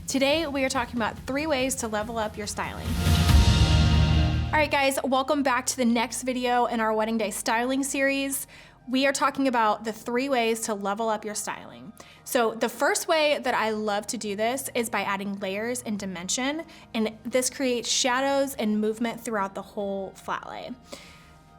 Today we are talking about 3 ways to level up your styling. All right guys, welcome back to the next video in our wedding day styling series. We are talking about the 3 ways to level up your styling. So the first way that I love to do this is by adding layers and dimension, and this creates shadows and movement throughout the whole flat lay.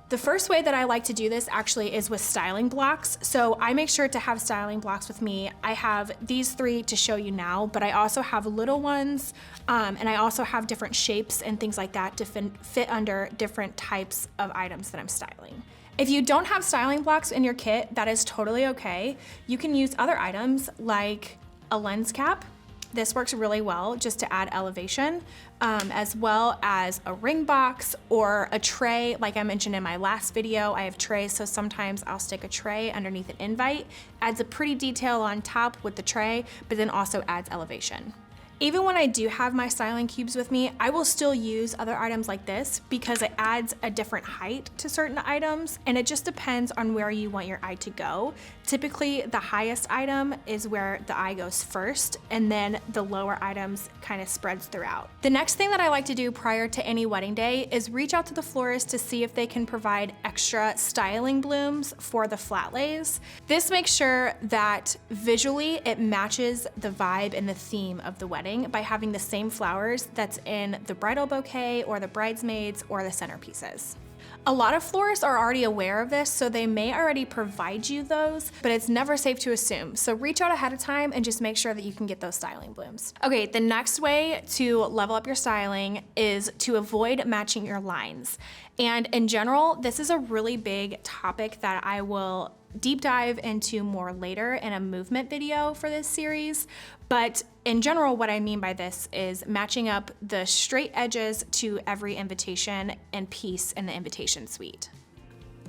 The first way that I like to do this actually is with styling blocks. So I make sure to have styling blocks with me. I have these 3 to show you now, but I also have little ones, and I also have different shapes and things like that to fit under different types of items that I'm styling. If you don't have styling blocks in your kit, that is totally okay. You can use other items like a lens cap. This works really well just to add elevation, as well as a ring box or a tray. Like I mentioned in my last video, I have trays, so sometimes I'll stick a tray underneath an invite. Adds a pretty detail on top with the tray, but then also adds elevation. Even when I do have my styling cubes with me, I will still use other items like this because it adds a different height to certain items, and it just depends on where you want your eye to go. Typically, the highest item is where the eye goes first, and then the lower items kind of spreads throughout. The next thing that I like to do prior to any wedding day is reach out to the florist to see if they can provide extra styling blooms for the flat lays. This makes sure that visually it matches the vibe and the theme of the wedding by having the same flowers that's in the bridal bouquet or the bridesmaids or the centerpieces. A lot of florists are already aware of this, so they may already provide you those, but it's never safe to assume. So reach out ahead of time and just make sure that you can get those styling blooms. Okay, the next way to level up your styling is to avoid matching your lines. And in general, this is a really big topic that I will deep dive into more later in a movement video for this series. But in general, what I mean by this is matching up the straight edges to every invitation and piece in the invitation suite.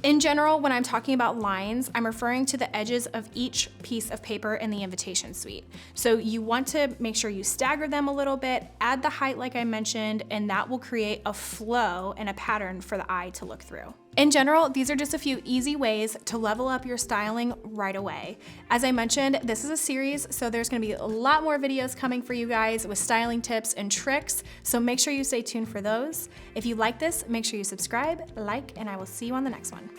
In general, when I'm talking about lines, I'm referring to the edges of each piece of paper in the invitation suite. So you want to make sure you stagger them a little bit, add the height like I mentioned, and that will create a flow and a pattern for the eye to look through. In general, these are just a few easy ways to level up your styling right away. As I mentioned, this is a series, so there's gonna be a lot more videos coming for you guys with styling tips and tricks, so make sure you stay tuned for those. If you like this, make sure you subscribe, like, and I will see you on the next one.